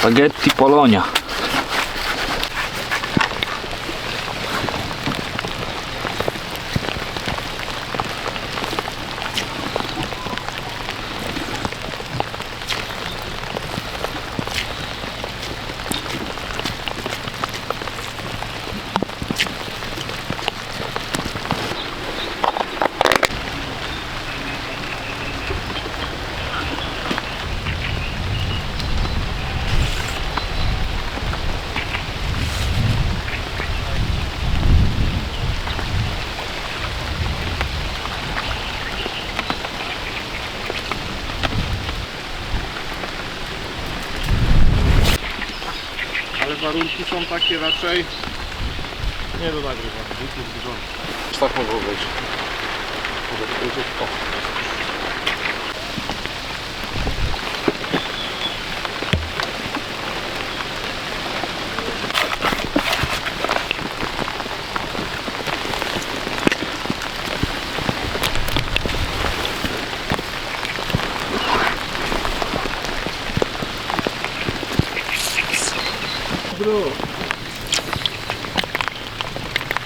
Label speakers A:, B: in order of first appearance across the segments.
A: Spaghetti Polonia.
B: Warunki są takie raczej nie do nagrywania. Tak mogło być. Może powiedzieć o.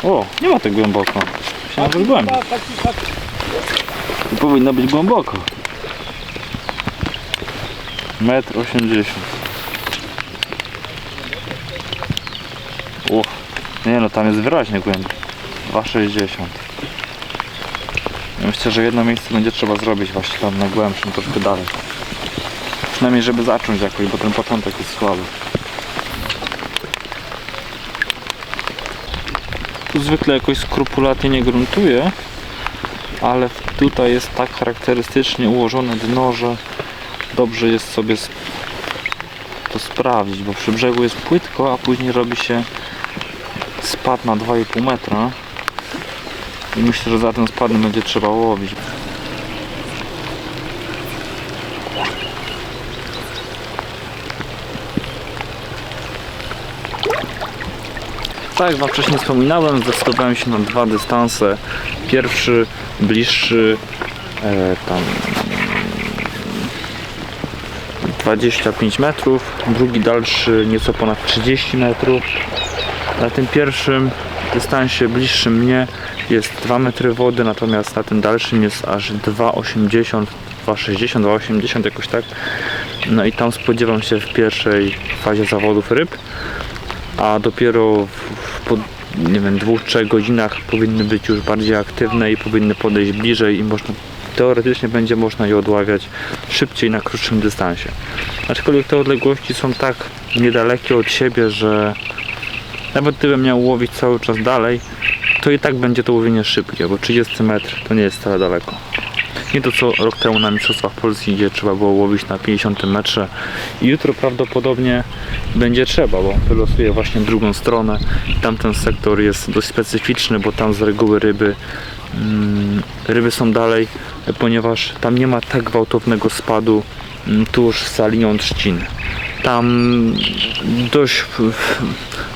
A: O, nie ma tak głęboko. Myślałem, że głębiej. Tu powinno być głęboko. 1,80 m. Nie no, tam jest wyraźnie głębiej. 2,60 m. Ja myślę, że jedno miejsce będzie trzeba zrobić właśnie tam na głębszym, troszkę dalej. Przynajmniej żeby zacząć jakoś, bo ten początek jest słaby. Tu zwykle jakoś skrupulatnie nie gruntuje, ale tutaj jest tak charakterystycznie ułożone dno, że dobrze jest sobie to sprawdzić, bo przy brzegu jest płytko, a później robi się spad na 2,5 metra i myślę, że za ten spadem będzie trzeba łowić. Tak jak wam wcześniej wspominałem, zdecydowałem się na dwa dystanse. Pierwszy bliższy tam 25 metrów, drugi dalszy nieco ponad 30 metrów. Na tym pierwszym dystansie bliższym mnie jest 2 metry wody, natomiast na tym dalszym jest aż 2,80, 2,60, 2,80 jakoś tak. No i tam spodziewam się w pierwszej fazie zawodów ryb, a dopiero po nie wiem, 2-3 godzinach powinny być już bardziej aktywne i powinny podejść bliżej i można, teoretycznie będzie można je odławiać szybciej na krótszym dystansie. Aczkolwiek te odległości są tak niedalekie od siebie, że nawet gdybym miał łowić cały czas dalej, to i tak będzie to łowienie szybkie, bo 30 metr to nie jest wcale daleko. Nie to co rok temu na Mistrzostwach Polski, gdzie trzeba było łowić na 50 metrze i jutro prawdopodobnie będzie trzeba, bo wylosuję właśnie drugą stronę. Tamten sektor jest dość specyficzny, bo tam z reguły ryby są dalej, ponieważ tam nie ma tak gwałtownego spadu tuż za linią trzcin. Tam dość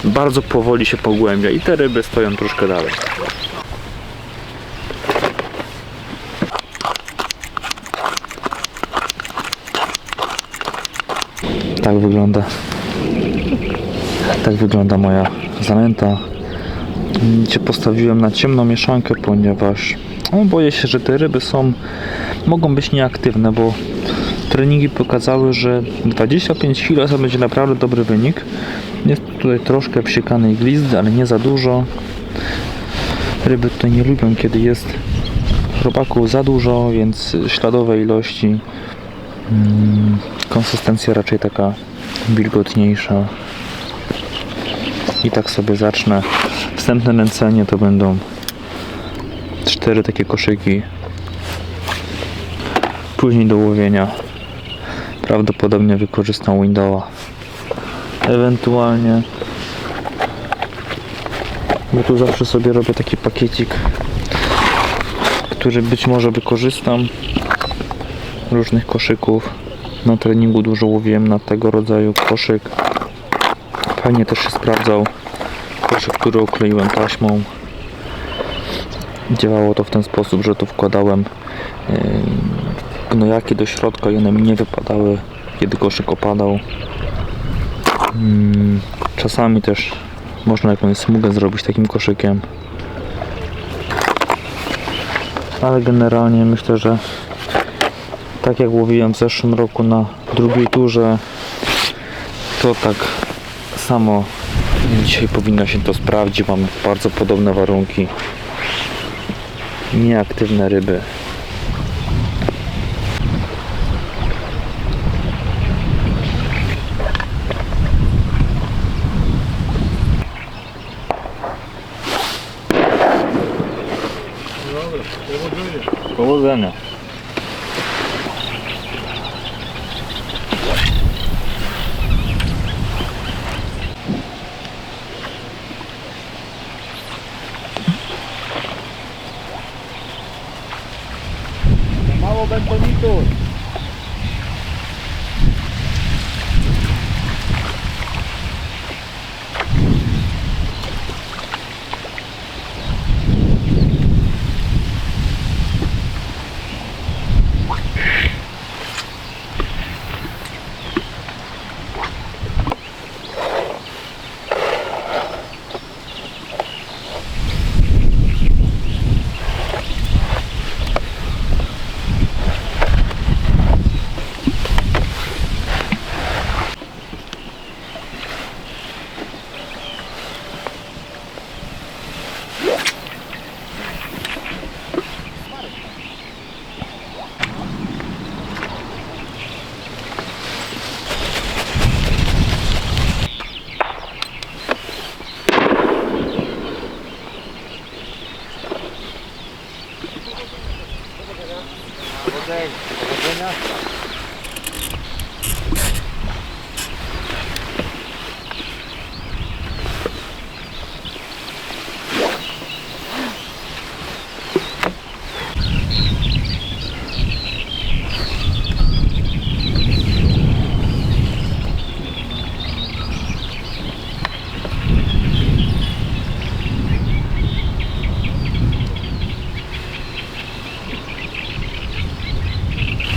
A: bardzo powoli się pogłębia i te ryby stoją troszkę dalej. Tak wygląda moja zanęta. Gdzie postawiłem na ciemną mieszankę, ponieważ boję się, że te ryby mogą być nieaktywne, bo treningi pokazały, że 25 kg to będzie naprawdę dobry wynik. Jest tutaj troszkę psikanej glizdy, ale nie za dużo. Ryby tutaj nie lubią, kiedy jest robaków za dużo, więc śladowe ilości. Konsystencja raczej taka wilgotniejsza. I tak sobie zacznę. Wstępne nęcenie to będą 4 takie koszyki. Później do łowienia prawdopodobnie wykorzystam windowa. Ewentualnie, bo tu zawsze sobie robię taki pakiecik, który być może wykorzystam. Różnych koszyków. Na treningu dużo łowiłem na tego rodzaju koszyk. Fajnie też się sprawdzał koszyk, który okleiłem taśmą. Działało to w ten sposób, że tu wkładałem gnojaki do środka i one mi nie wypadały, kiedy koszyk opadał. Czasami też można jakąś smugę zrobić takim koszykiem. Ale generalnie myślę, że tak jak łowiłem w zeszłym roku na drugiej turze, to tak samo dzisiaj powinno się to sprawdzić. Mamy bardzo podobne warunki. Nieaktywne ryby.
B: Dobra, powodzenia.
A: Powodzenia.
B: Mało bentonitu. Powodzenia.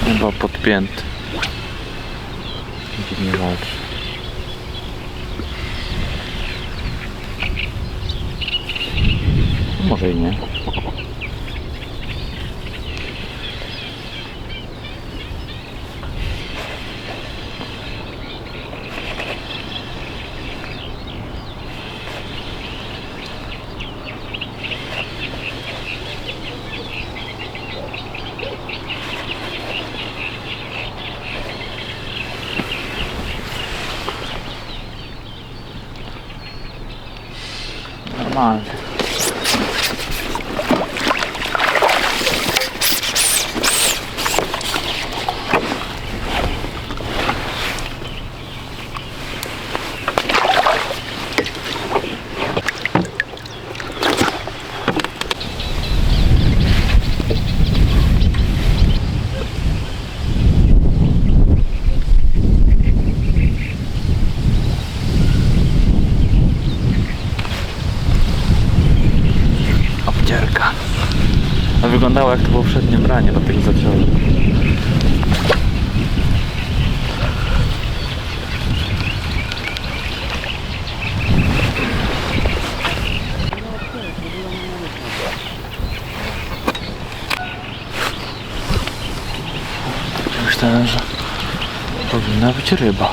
A: Chyba podpięty. Dziwnie walczy. Może i nie. Normalnie. A wyglądało jak to poprzednie branie, dlatego zaciąłem. Myślałem, że powinna być ryba.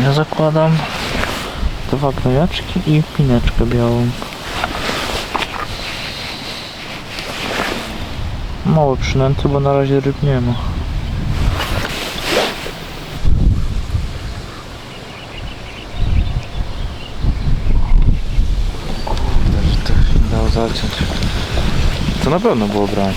A: Ja zakładam 2 gnojeczki i pineczkę białą. Małe przynęty, bo na razie ryb nie ma. To się dało zaciąć. To na pewno było branie.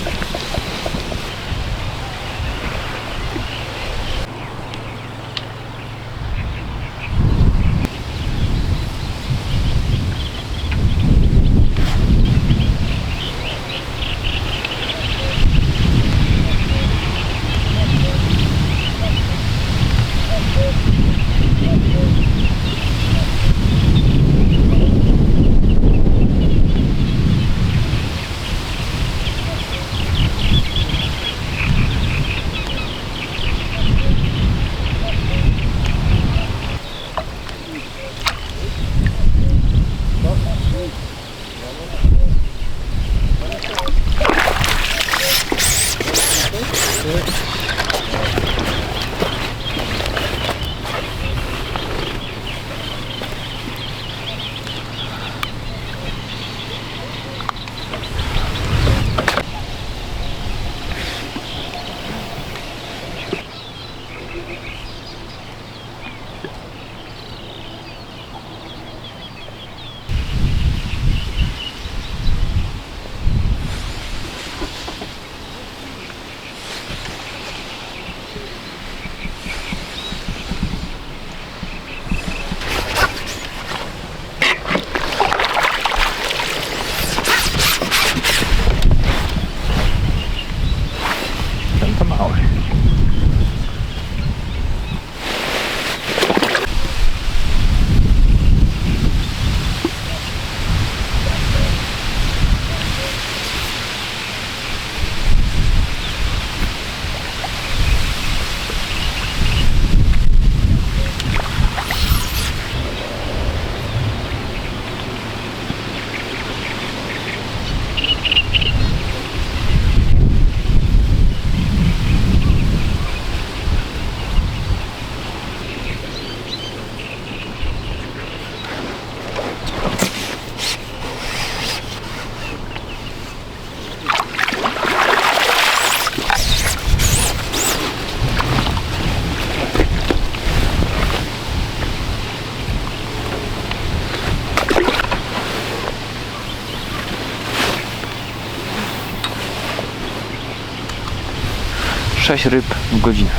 A: 6 ryb w godzinę.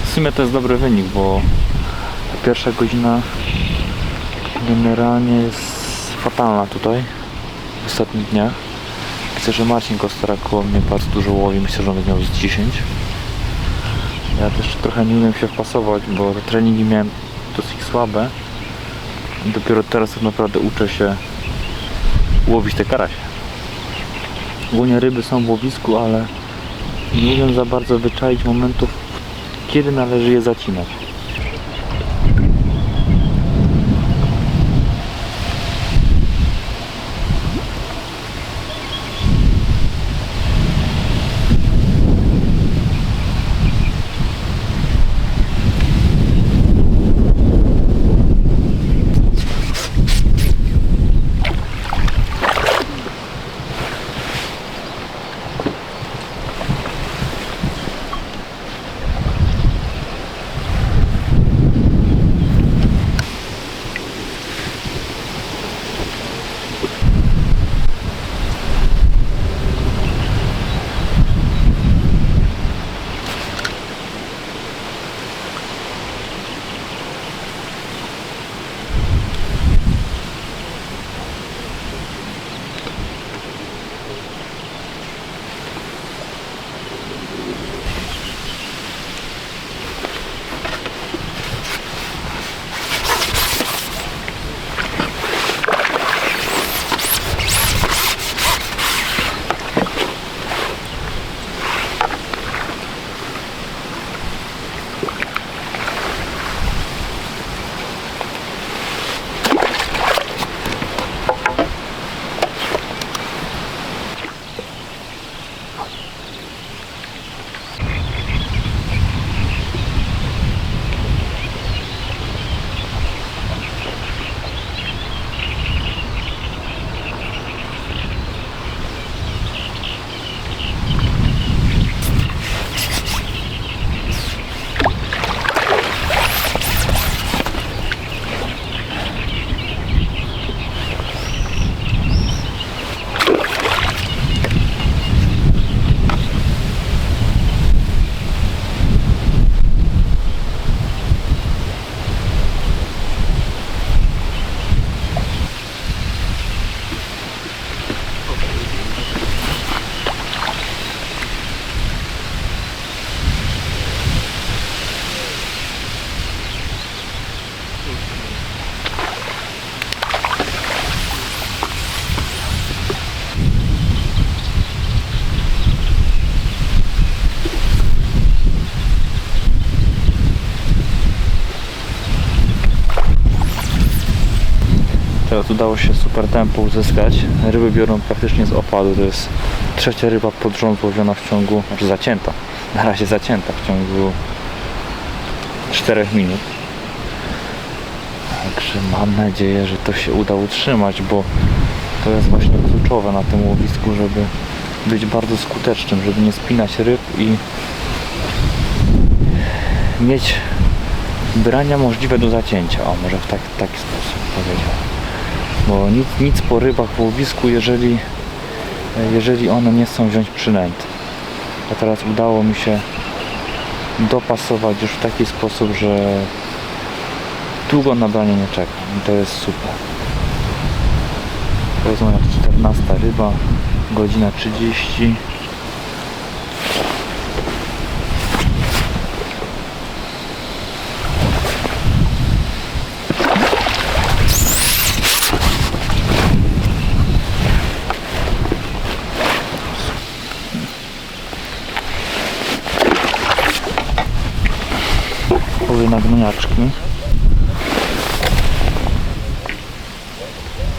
A: W sumie to jest dobry wynik, bo ta pierwsza godzina generalnie jest fatalna tutaj w ostatnich dniach. Myślę, że Marcin Kostera koło mnie bardzo dużo łowi, myślę, że on miał z 10. Ja też trochę nie umiem się wpasować, bo te treningi miałem dosyć słabe. I dopiero teraz tak naprawdę uczę się łowić te karasie. Ogólnie ryby są w łowisku, ale nie umiem za bardzo wyczaić momentów, kiedy należy je zacinać. Teraz udało się super tempo uzyskać. Ryby biorą praktycznie z opadu. To jest trzecia ryba pod rząd złowiona w ciągu, znaczy zacięta. Na razie zacięta w ciągu 4 minut. Także mam nadzieję, że to się uda utrzymać, bo to jest właśnie kluczowe na tym łowisku, żeby być bardzo skutecznym, żeby nie spinać ryb i mieć brania możliwe do zacięcia. O, może w taki sposób powiedział. Bo nic po rybach w łowisku, jeżeli one nie chcą wziąć przynęty. A teraz udało mi się dopasować już w taki sposób, że długo na branie nie czekam. I to jest super. To jest moja 14 ryba, godzina 30. Na gnojeczki.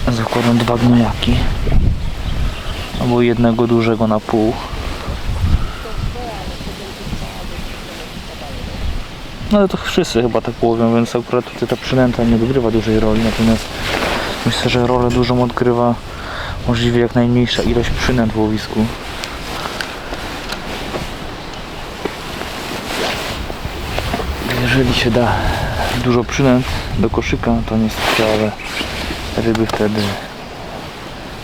A: Zakładam 2 gnojaki albo jednego dużego na pół. No ale to wszyscy chyba tak łowią, więc akurat tutaj ta przynęta nie odgrywa dużej roli, natomiast myślę, że rolę dużą odgrywa możliwie jak najmniejsza ilość przynęt w łowisku. Jeżeli się da dużo przynęt do koszyka, to niestety, ale ryby wtedy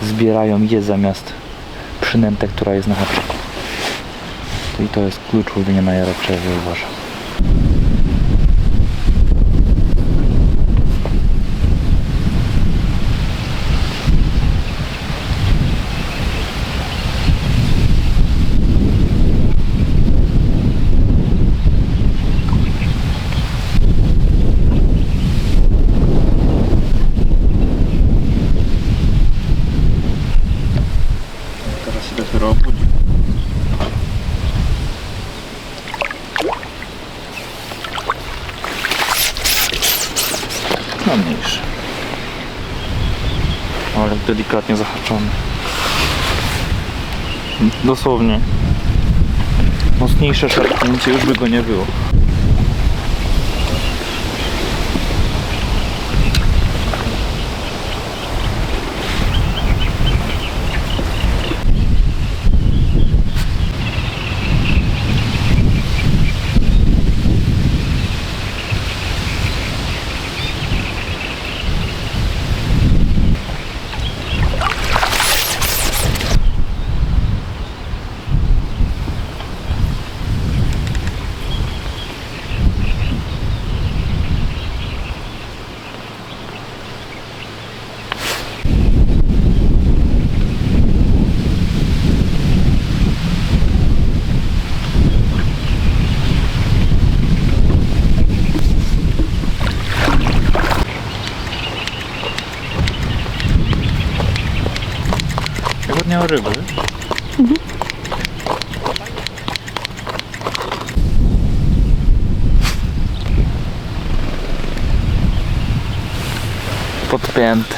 A: zbierają je zamiast przynętę, która jest na haczyku. I to jest klucz łowienia na jaraczewie, uważam. Teraz się dopiero obudzi. No mniejszy. Ale delikatnie zahaczony. Dosłownie. Mocniejsze szarpnięcie już by go nie było. Ładnie ryby. Podpięty.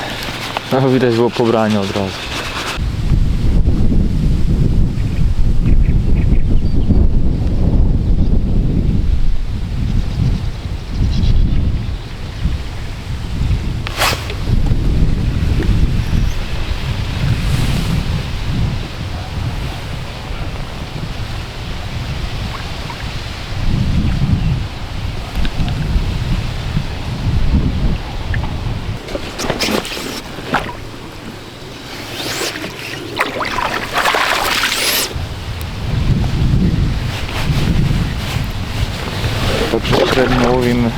A: No widać było pobranie od razu. Także średnio łowimy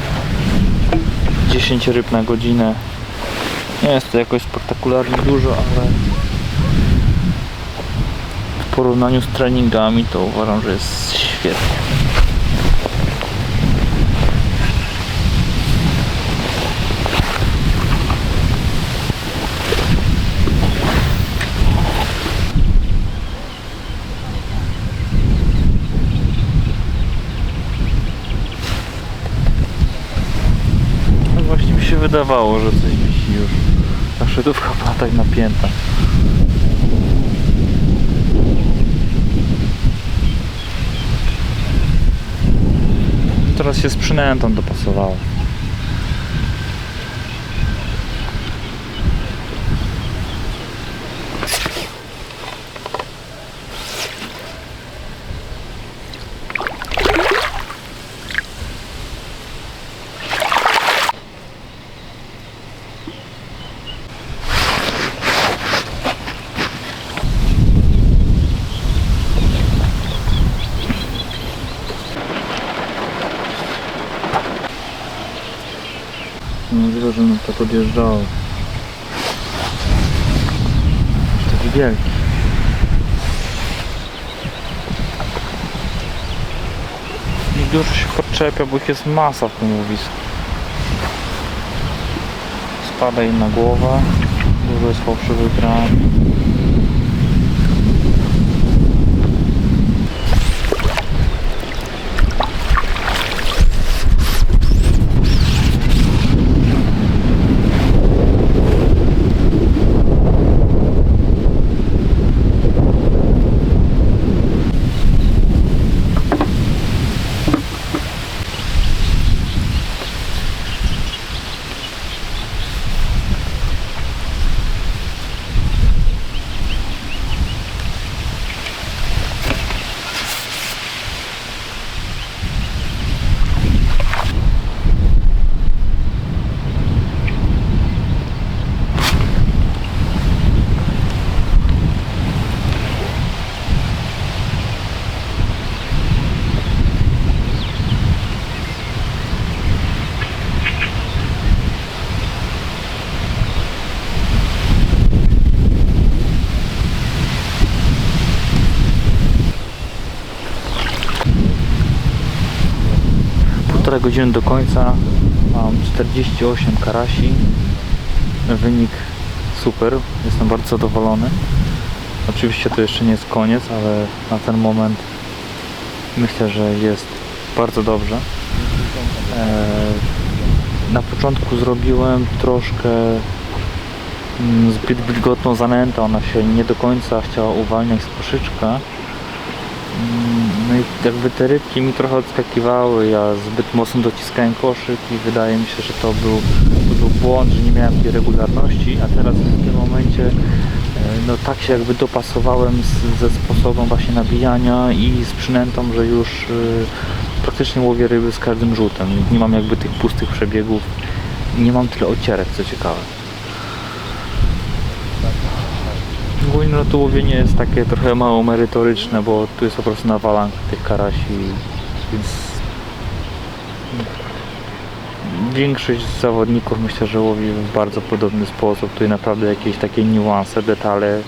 A: 10 ryb na godzinę. Nie jest to jakoś spektakularnie dużo, ale w porównaniu z treningami to uważam, że jest świetnie. Właśnie mi się wydawało, że coś wisi już. Ta szydówka była tak napięta. Teraz się z przynętą dopasowało. Możliwe, że nam to podjeżdżało. Taki wielki. I dużo się podczepia, bo ich jest masa w tym łowisku. Spada im na głowę. Dużo jest fałszywych ram. 1,5 godziny do końca. Mam 48 karasi. Wynik super. Jestem bardzo zadowolony. Oczywiście to jeszcze nie jest koniec, ale na ten moment myślę, że jest bardzo dobrze. Na początku zrobiłem troszkę zbyt wilgotną zanętę, ona się nie do końca chciała uwalniać z koszyczka. No i jakby te rybki mi trochę odskakiwały, ja zbyt mocno dociskałem koszyk i wydaje mi się, że to był błąd, że nie miałem tej regularności, a teraz w tym momencie no tak się jakby dopasowałem ze sposobem właśnie nabijania i z przynętą, że już praktycznie łowię ryby z każdym rzutem. Nie mam jakby tych pustych przebiegów, nie mam tyle ocierek, co ciekawe. Ogólnie no to łowienie jest takie trochę mało merytoryczne, bo tu jest po prostu nawalanka tych karasi, więc większość zawodników myślę, że łowi w bardzo podobny sposób. Tutaj naprawdę jakieś takie niuanse, detale.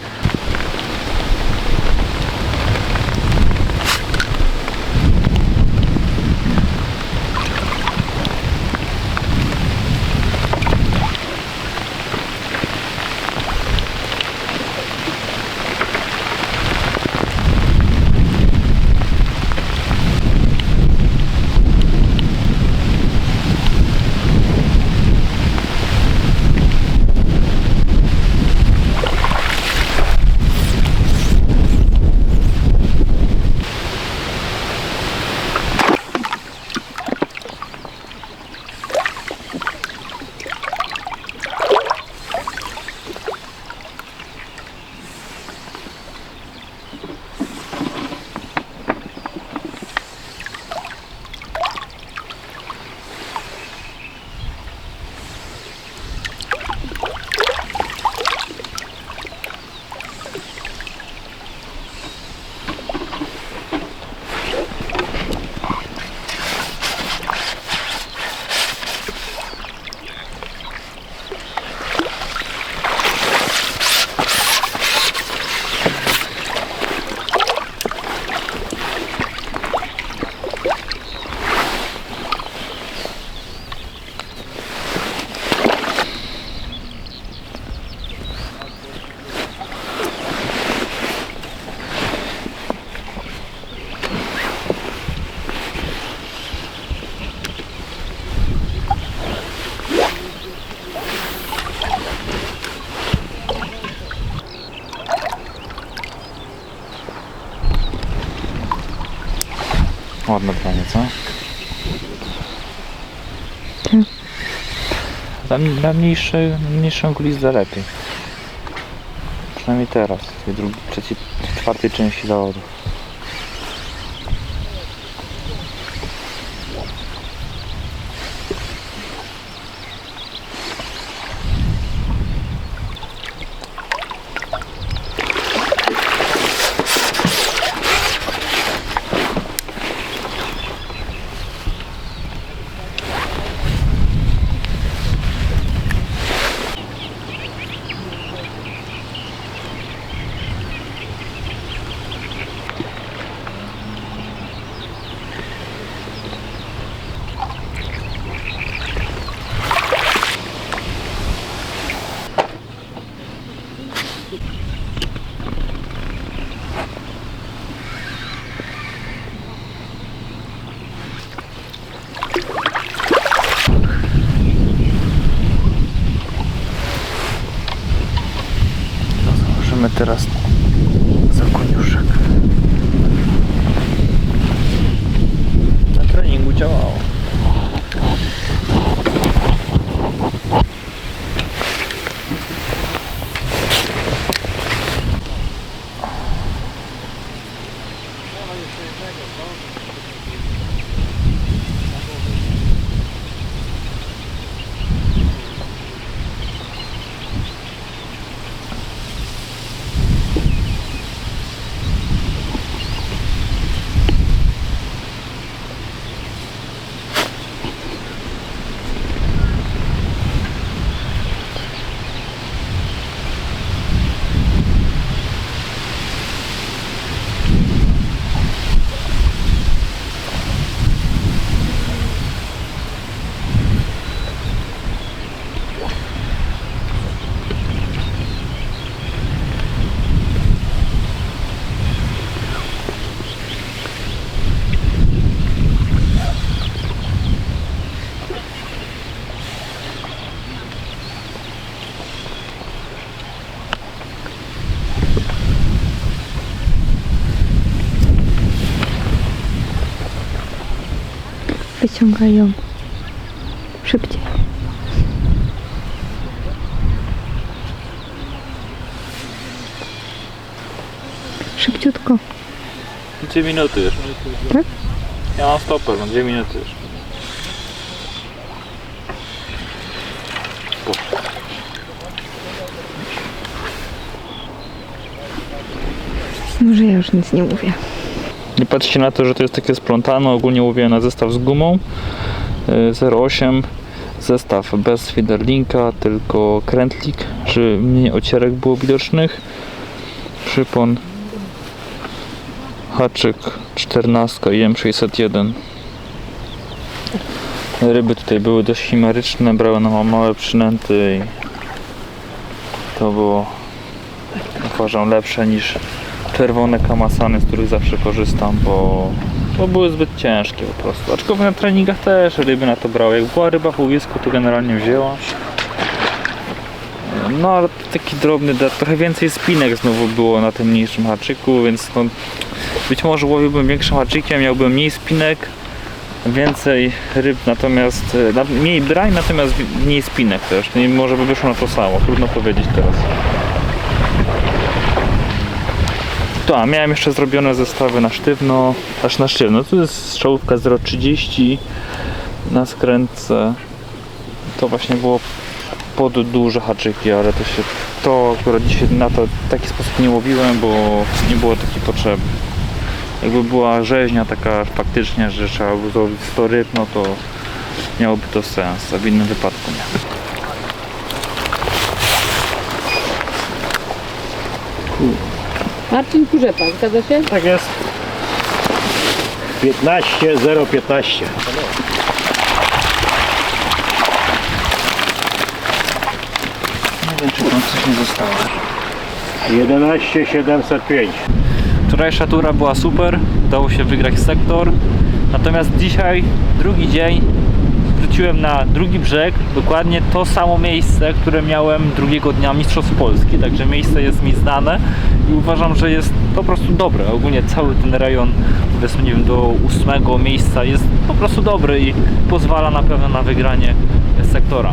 A: Ładne planie, co? Na mniejszą gliznę lepiej. Przynajmniej teraz, w tej czwartej części zawodu. Zobaczymy teraz za koniuszek. Na treningu działało.
C: wyciągają szybciej. Szybciutko.
A: 2 minuty już.
C: Tak?
A: Ja mam stoper, mam 2 minuty już.
C: Może ja już nic nie mówię.
A: Nie patrzcie na to, że to jest takie splątane. Ogólnie łowiłem na zestaw z gumą 0,8. Zestaw bez feederlinka, tylko krętlik, czy mniej ocierek było widocznych. Przypon, haczyk 14 i M601. Ryby tutaj były dość chimeryczne, brały na małe przynęty i to było, uważam, lepsze niż czerwone kamasany, z których zawsze korzystam, bo były zbyt ciężkie po prostu. Aczkolwiek na treningach też ryby na to brały. Jak była ryba w łowisku, to generalnie wzięła. No ale taki drobny, trochę więcej spinek znowu było na tym mniejszym haczyku, więc no, być może łowiłbym większym haczykiem, miałbym mniej spinek, więcej ryb, natomiast mniej brań, natomiast mniej spinek też. No i może by wyszło na to samo, trudno powiedzieć teraz. A miałem jeszcze zrobione zestawy na sztywno, aż na sztywno. Tu jest strzałówka 0,30 na skrętce. To właśnie było pod duże haczyki, ale to akurat dzisiaj na to w taki sposób nie łowiłem, bo nie było takiej potrzeby. Jakby była rzeźnia taka faktycznie, że trzeba by złowić 100 ryb, no to miałoby to sens, a w innym wypadku nie.
D: Marcin Kurzepa, zgadza się?
B: Tak jest. 15,015.
A: Nie wiem, czy tam coś nie zostało.
B: 11,705.
A: Wczorajsza tura była super, udało się wygrać sektor. Natomiast dzisiaj, drugi dzień, wróciłem na drugi brzeg, dokładnie to samo miejsce, które miałem drugiego dnia Mistrzostw Polski, także miejsce jest mi znane i uważam, że jest po prostu dobre. Ogólnie cały ten rejon, powiedzmy, nie wiem, do 8 miejsca jest po prostu dobry i pozwala na pewno na wygranie sektora.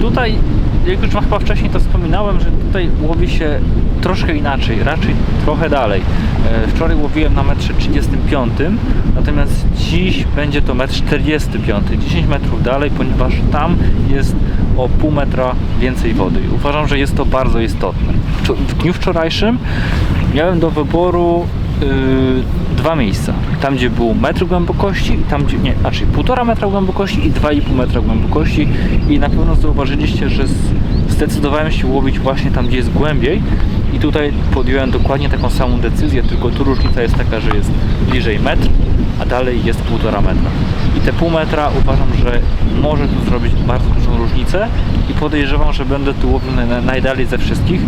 A: Tutaj, jak już chyba wcześniej to wspominałem, że tutaj łowi się troszkę inaczej, raczej trochę dalej. Wczoraj łowiłem na metrze 35, natomiast dziś będzie to metr 45, 10 metrów dalej, ponieważ tam jest o pół metra więcej wody. Uważam, że jest to bardzo istotne. W dniu wczorajszym miałem do wyboru dwa miejsca. Tam, gdzie był metr głębokości, tam gdzie, nie, znaczy 1,5 metra głębokości i 2,5 metra głębokości i na pewno zauważyliście, że zdecydowałem się łowić właśnie tam, gdzie jest głębiej i tutaj podjąłem dokładnie taką samą decyzję, tylko tu różnica jest taka, że jest bliżej metr, a dalej jest 1,5 metra. I te pół metra uważam, że może tu zrobić bardzo dużą różnicę i podejrzewam, że będę tu łowił najdalej ze wszystkich.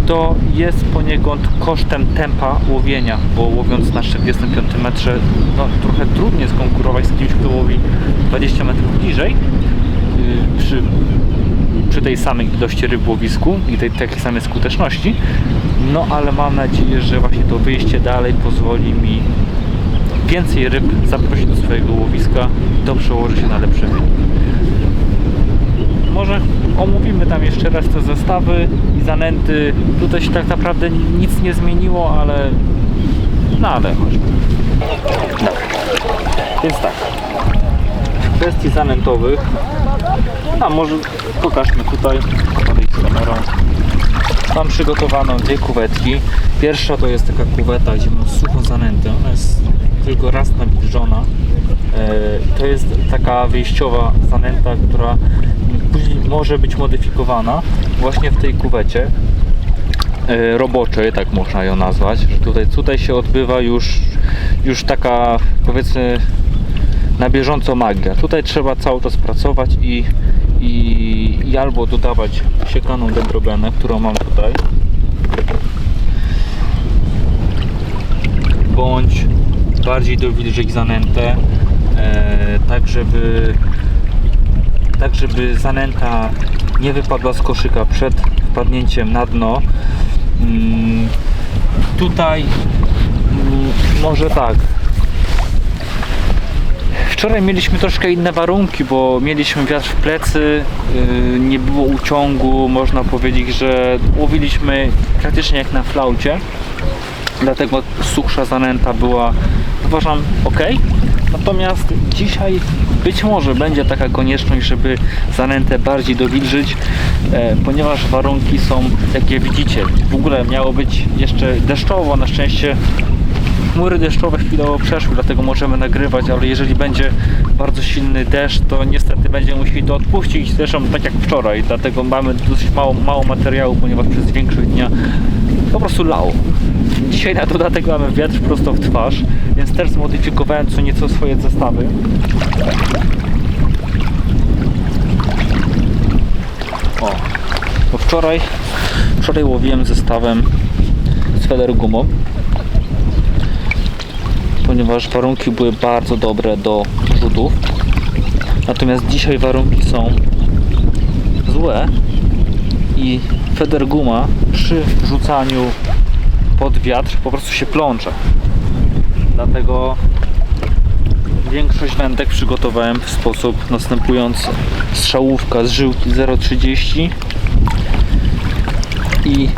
A: To jest poniekąd kosztem tempa łowienia, bo łowiąc na 45 metrze, no trochę trudniej jest konkurować z kimś, kto łowi 20 metrów bliżej przy tej samej ilości ryb w łowisku i tej takiej samej skuteczności. No ale mam nadzieję, że właśnie to wyjście dalej pozwoli mi więcej ryb zaprosić do swojego łowiska, to przełoży się na lepszy wynik. Może omówimy tam jeszcze raz te zestawy i zanęty. Tutaj się tak naprawdę nic nie zmieniło, ale chodźmy. No. Więc tak, w kwestii zanętowych, a może pokażmy tutaj, podejść z kamerą. Mam przygotowaną dwie kuwetki. Pierwsza to jest taka kuweta, gdzie mam suchą zanętę. Ona jest tylko raz nawilżona. To jest taka wyjściowa zanęta, która później może być modyfikowana właśnie w tej kuwecie roboczej, tak można ją nazwać, że tutaj się odbywa już taka, powiedzmy, na bieżąco magia. Tutaj trzeba cały czas pracować i albo dodawać siekaną dendrogenę, którą mam tutaj, bądź bardziej dowilżyć zanętę, tak żeby zanęta nie wypadła z koszyka przed wpadnięciem na dno. Tutaj może tak, Wczoraj mieliśmy troszkę inne warunki, bo mieliśmy wiatr w plecy, nie było uciągu, można powiedzieć, że łowiliśmy praktycznie jak na flaucie, dlatego suchsza zanęta była, uważam, ok. Natomiast dzisiaj być może będzie taka konieczność, żeby zanętę bardziej dowilżyć, ponieważ warunki są, jak je widzicie. W ogóle miało być jeszcze deszczowo, na szczęście chmury deszczowe chwilowo przeszły, dlatego możemy nagrywać, ale jeżeli będzie bardzo silny deszcz, to niestety będziemy musieli to odpuścić, zresztą tak jak wczoraj, dlatego mamy dosyć mało materiału, ponieważ przez większość dnia po prostu lało. Dzisiaj na dodatek mamy wiatr prosto w twarz, więc też zmodyfikowałem co nieco swoje zestawy. O, bo wczoraj łowiłem zestawem z Federgumą, ponieważ warunki były bardzo dobre do rzutów. Natomiast dzisiaj warunki są złe i Federguma przy rzucaniu pod wiatr po prostu się plącze. Dlatego większość wędek przygotowałem w sposób następujący. Strzałówka z żyłki 0,30 i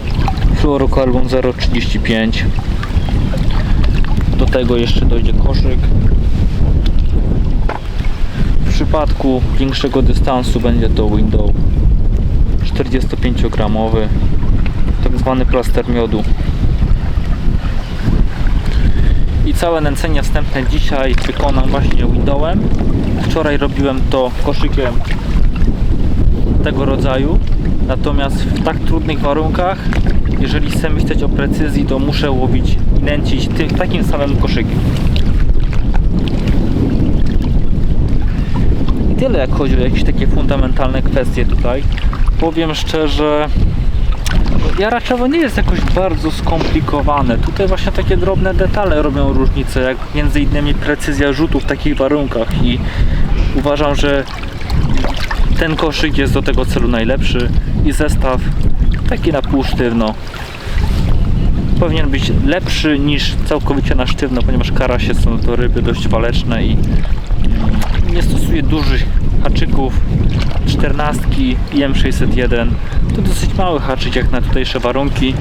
A: fluorokarbon 0,35. Do tego jeszcze dojdzie koszyk. W przypadku większego dystansu będzie to window 45-gramowy, tak zwany plaster miodu. I całe nęcenie wstępne dzisiaj wykonam właśnie windowem. Wczoraj robiłem to koszykiem tego rodzaju. Natomiast w tak trudnych warunkach, jeżeli chcę myśleć o precyzji, to muszę łowić i nęcić takim samym koszykiem. I tyle, jak chodzi o jakieś takie fundamentalne kwestie tutaj. Powiem szczerze, jaraczowo nie jest jakoś bardzo skomplikowane. Tutaj właśnie takie drobne detale robią różnicę, jak między innymi precyzja rzutu w takich warunkach i uważam, że ten koszyk jest do tego celu najlepszy i zestaw taki na pół sztywno powinien być lepszy niż całkowicie na sztywno, ponieważ karasie są to ryby dość waleczne i nie stosuje dużych haczyków. 14 i M601 to dosyć mały haczyk jak na tutejsze warunki.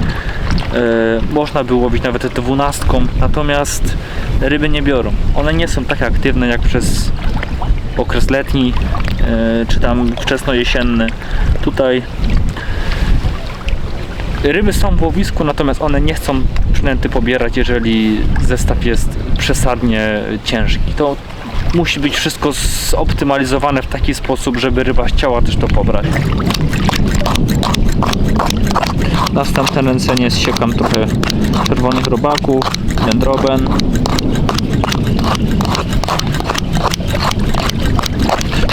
A: Można by łowić nawet 12, natomiast ryby nie biorą. One nie są tak aktywne jak przez okres letni czy tam wczesno-jesienny. Tutaj ryby są w łowisku, natomiast one nie chcą przynęty pobierać, jeżeli zestaw jest przesadnie ciężki. To musi być wszystko zoptymalizowane w taki sposób, żeby ryba chciała też to pobrać. Następne nęcenie zsiekam trochę czerwonych robaków, dendroben.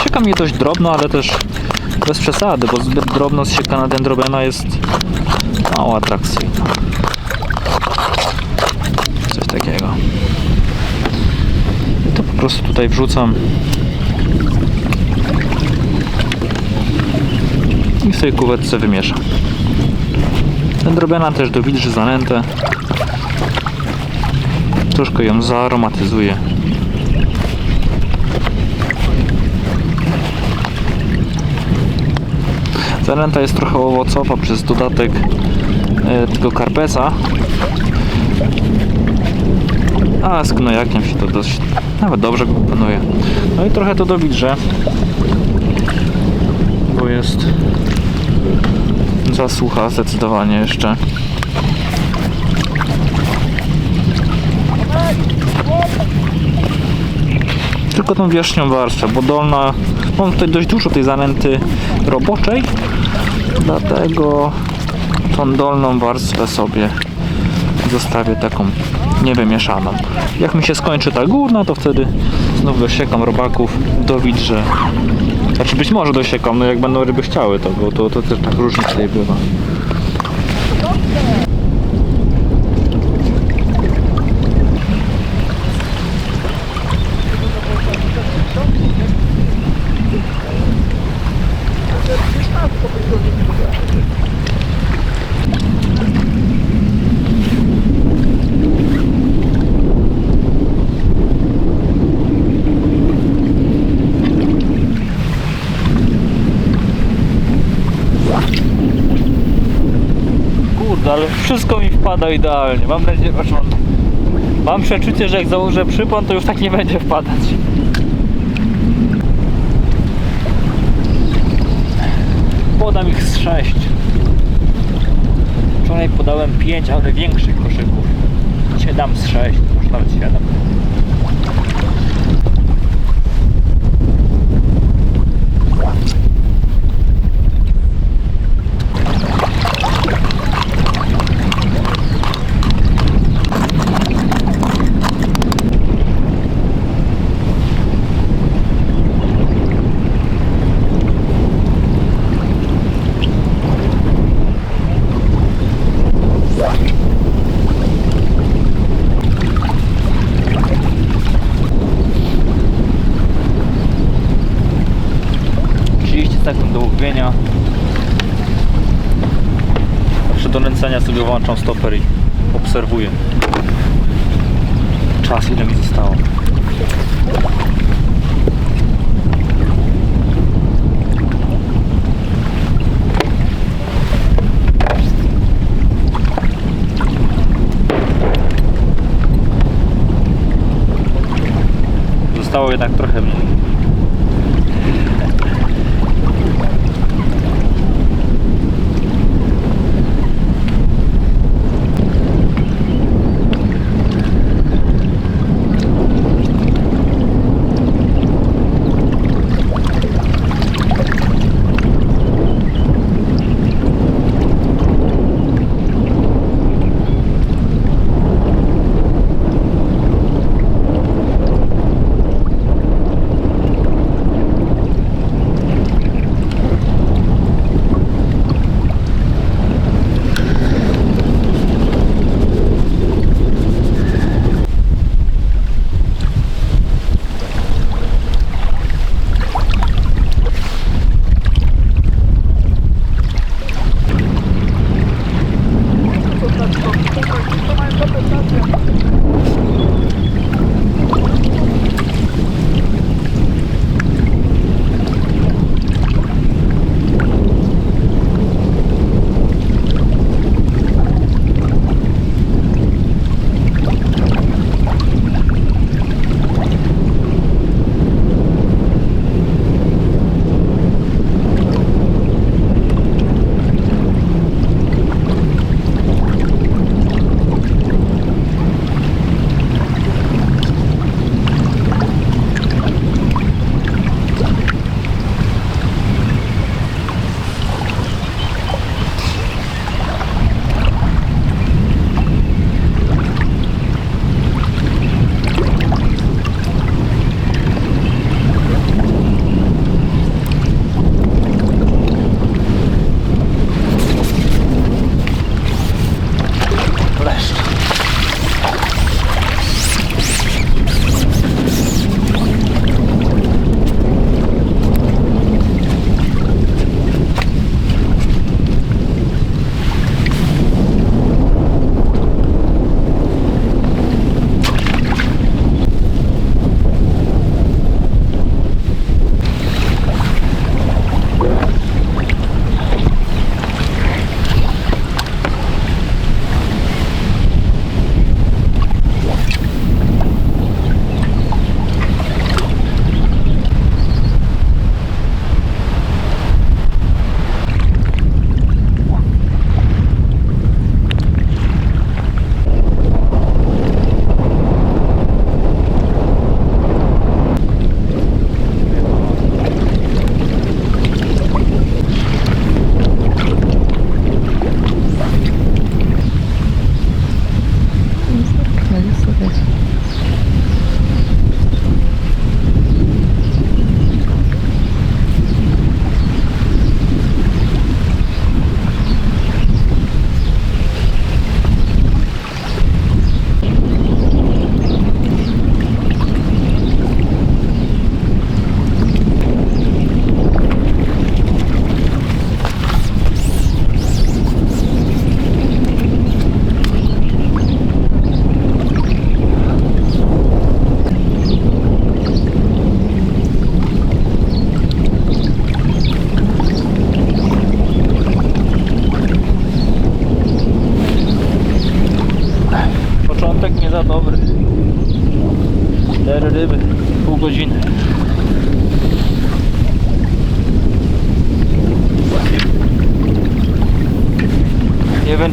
A: Siekam je dość drobno, ale też bez przesady, bo zbyt drobno zsiekana dendrobena jest mało atrakcyjna. Coś takiego. I to po prostu tutaj wrzucam i w tej kuwetce wymieszam. Dendrobiana też dowilży zanętę. Troszkę ją zaaromatyzuję. Zanęta jest trochę owocowa przez dodatek tego karpesa. A z gnojakiem się to dość nawet dobrze komponuje. No i trochę to dowilżę, bo jest zasłucha zdecydowanie jeszcze. Tylko tą wierzchnią warstwę, bo dolna, mam tutaj dość dużo tej zanęty roboczej, dlatego tą dolną warstwę sobie zostawię taką niewymieszaną. Jak mi się skończy ta górna, to wtedy znów dosiekam robaków, dowilżę. Znaczy być może dosiekam, no jak będą ryby chciały to, bo to też tak różnie tutaj bywa. ale wszystko mi wpada idealnie. Mam nadzieję, że mam przeczucie, że jak założę przypon, to już tak nie będzie wpadać. Podam ich z 6. Wczoraj podałem 5, ale większych koszyków. Dzisiaj dam z 6, może nawet 7. Sekund do łowienia. Zawsze do nęcenia sobie włączam stoper i obserwuję czas, ile mi zostało. Zostało jednak trochę mniej.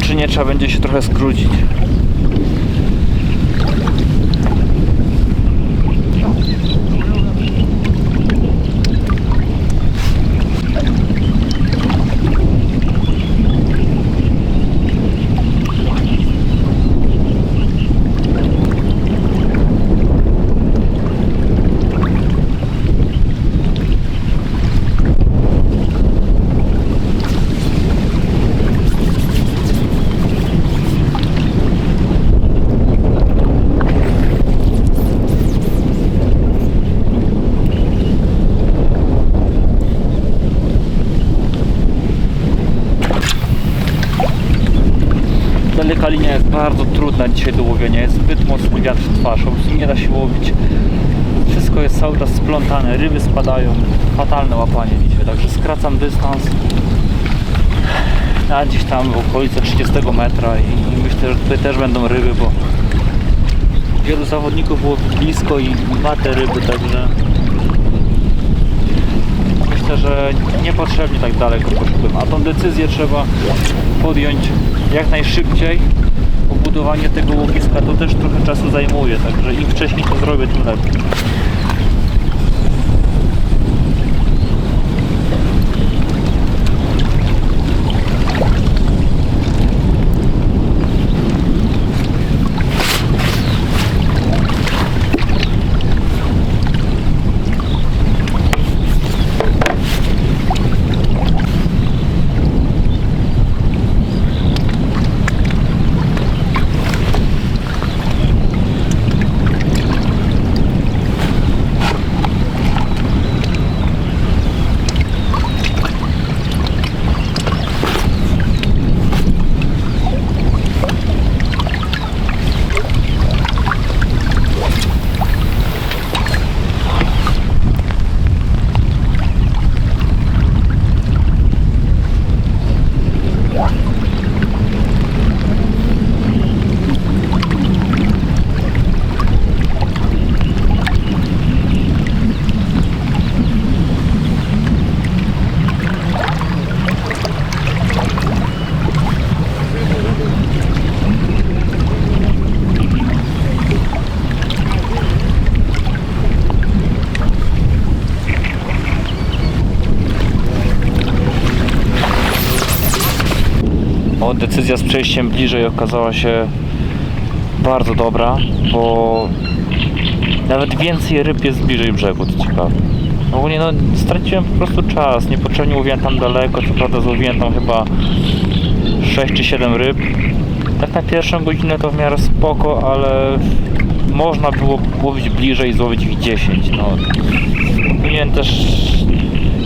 A: wiem, czy nie trzeba będzie się trochę skrócić. Daleka linia jest bardzo trudna dzisiaj do łowienia, jest zbyt mocny wiatr w twarz, po prostu nie da się łowić. Wszystko jest cały czas splątane, ryby spadają, fatalne łapanie dzisiaj, także skracam dystans na gdzieś tam w okolice 30 metra i myślę, że tutaj też będą ryby, bo wielu zawodników łowi blisko i ma te ryby, także myślę, że niepotrzebnie tak daleko poszedłem, a tą decyzję trzeba podjąć jak najszybciej. Budowanie tego łowiska to też trochę czasu zajmuje, także im wcześniej to zrobię, tym lepiej. Decyzja z przejściem bliżej okazała się bardzo dobra, bo nawet więcej ryb jest bliżej brzegu, to ciekawe. Ogólnie no, straciłem po prostu czas, niepotrzebnie łowiłem tam daleko, co prawda złowiłem tam chyba 6 czy 7 ryb. Tak na pierwszą godzinę to w miarę spoko, ale można było łowić bliżej i złowić ich 10. No. Miałem też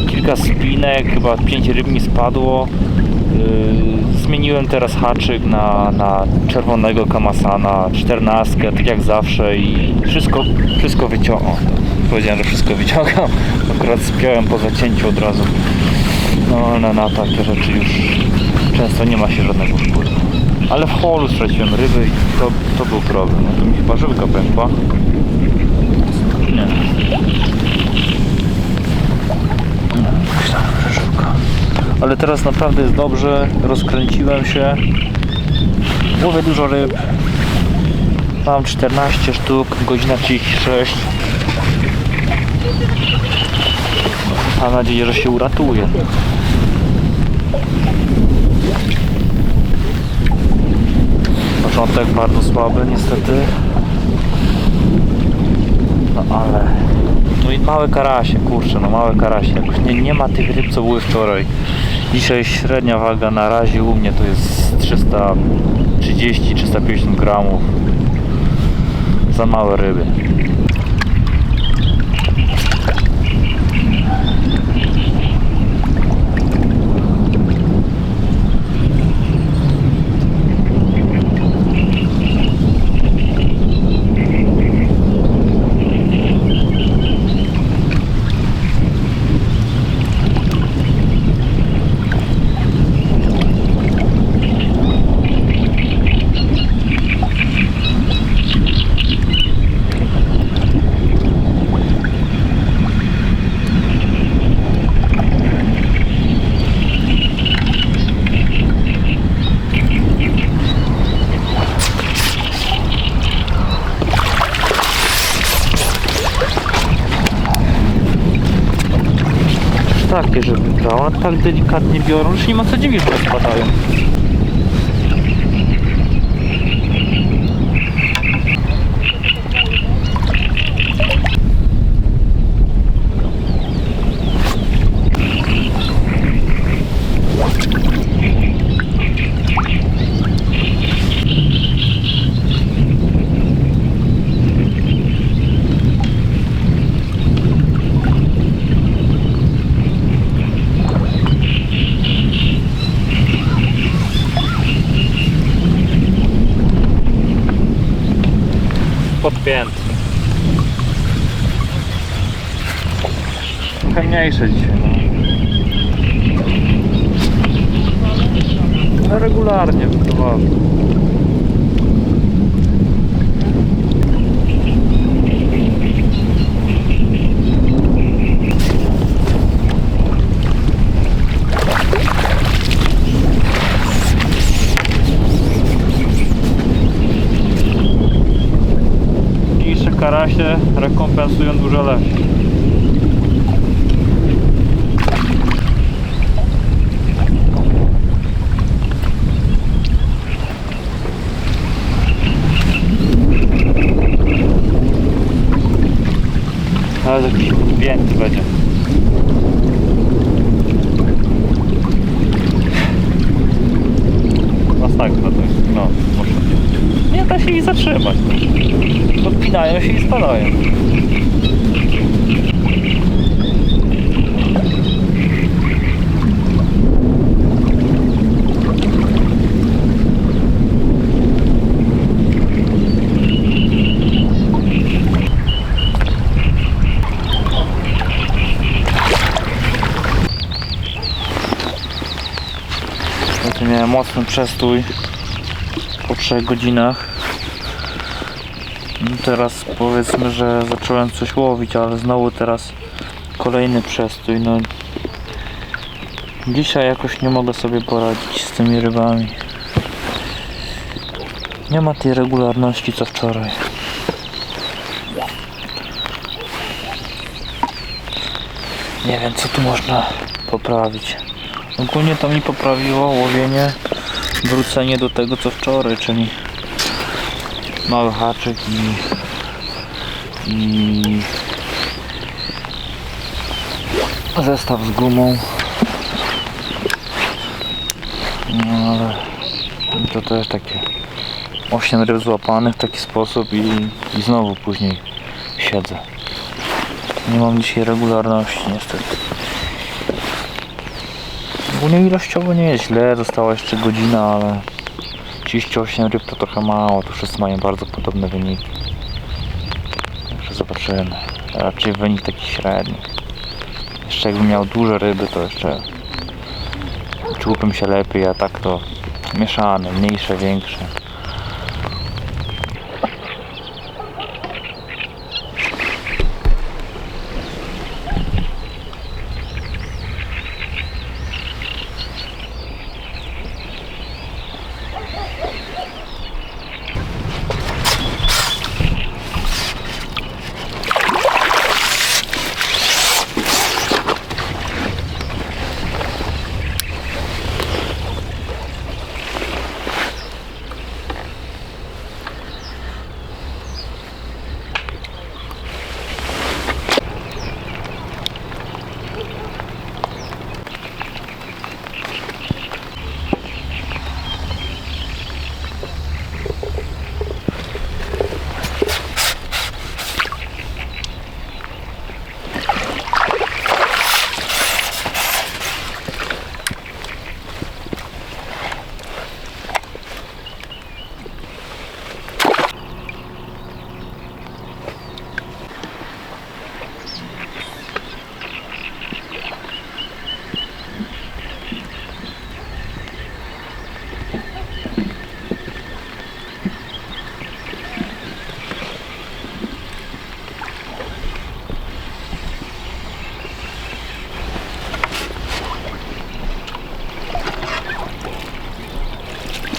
A: kilka spinek, chyba 5 ryb mi spadło. Zmieniłem teraz haczyk na czerwonego kamasana, 14, tak jak zawsze i wszystko wyciągam. Powiedziałem, że wszystko wyciągam. Akurat spiąłem po zacięciu od razu. No ale na takie rzeczy już często nie ma się żadnego wpływu. Ale w holu straciłem ryby i to był problem. No to mi chyba żyłka pękła. Nie. Myślałem, że żyłka. Ale teraz naprawdę jest dobrze, rozkręciłem się, łowię dużo ryb, mam 14 sztuk, godzina 36, mam nadzieję, że się uratuje. Początek bardzo słaby niestety, no ale... No i małe karasie, kurczę, no małe karasie, jakoś nie ma tych ryb, co były wczoraj. Dzisiaj średnia waga na razie u mnie to jest 330-350 gramów. Za małe ryby. takie, żeby brał. One tak delikatnie biorą, że nie ma co dziwić, że spadają. Podpięty. Trochę mniejsze dzisiaj, no. Ale regularnie wyprowadzę. Karasie rekompensują duże leszcze. Ale jakiś podpięty będzie. Masakra to jest, no może. Nie da się ich zatrzymać. Podpinają się i spadają. Tu miałem mocny przestój po 3 godzinach. Teraz powiedzmy, że zacząłem coś łowić, ale znowu teraz kolejny przestój. No, dzisiaj jakoś nie mogę sobie poradzić z tymi rybami. Nie ma tej regularności co wczoraj. Nie wiem, co tu można poprawić. Ogólnie to mi poprawiło łowienie, wrócenie do tego co wczoraj, czyli mały haczyk i zestaw z gumą. No ale to też takie 8 ryb złapanych w taki sposób i znowu później siedzę. Nie mam dzisiaj regularności niestety. Ogólnie ilościowo nie jest źle, została jeszcze godzina, ale 38 ryb to trochę mało, tu wszyscy mają bardzo podobne wyniki. Także zobaczymy. Raczej wynik taki średni. Jeszcze jakbym miał duże ryby, to jeszcze czułbym się lepiej, a tak to mieszane, mniejsze, większe.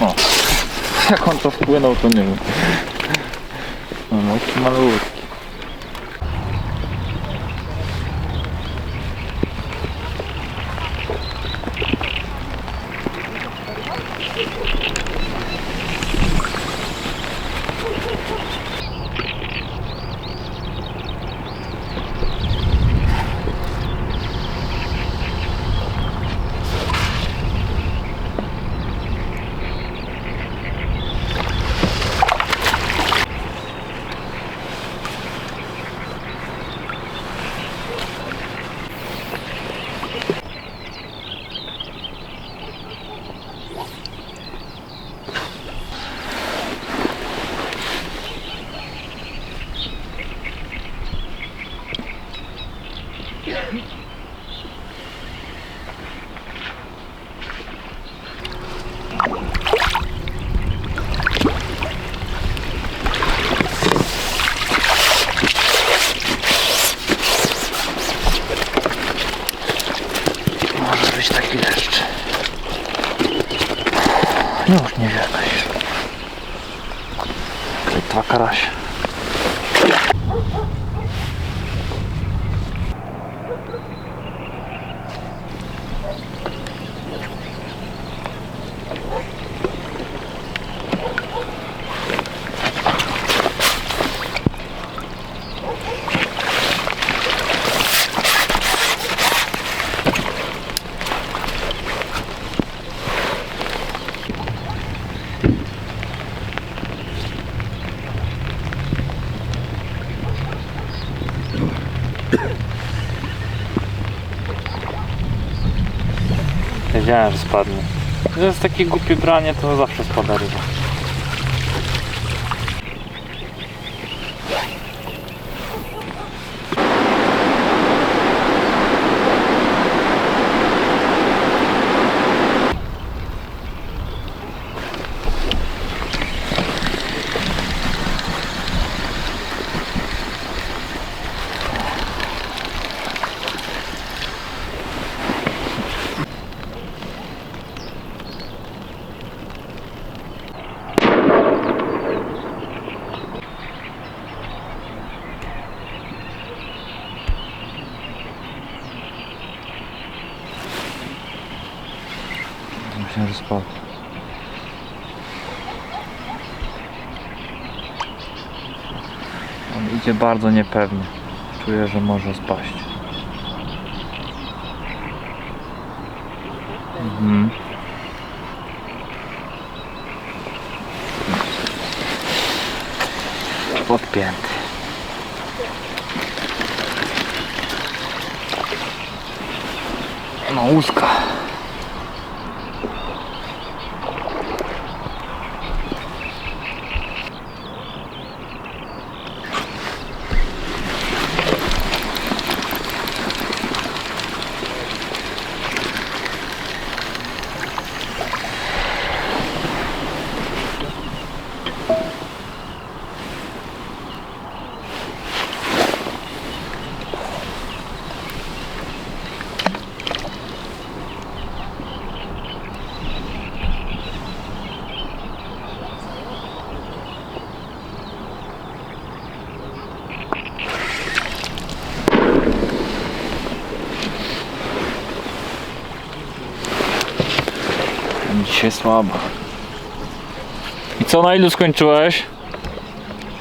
A: O, jak on to wpłynął, to nie wiem. No, taki malutki. być taki deszcz. Już nie wiadać. Dwa karasie. Wiedziałem, że spadnie. To jest takie głupie branie, to zawsze spada ryba. Myślę, że spadł. On idzie bardzo niepewnie. Czuję, że może spaść. Podpięty. No łuska. Dzisiaj słabo. I co, na ilu skończyłeś?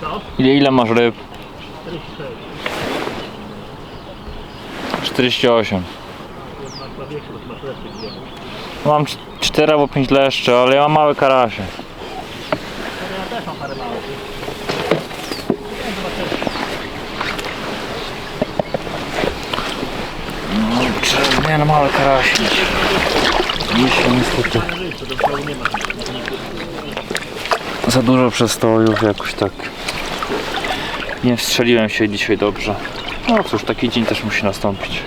B: Co?
A: Ile masz ryb? 48. Mam 4 albo 5 leszczy, ale ja mam małe karasie.
B: Ja też mam parę małych.
A: No, nie no, małe karasie. Dzisiaj niestety za dużo przestojów, jakoś tak nie wstrzeliłem się dzisiaj dobrze. No cóż, taki dzień też musi nastąpić.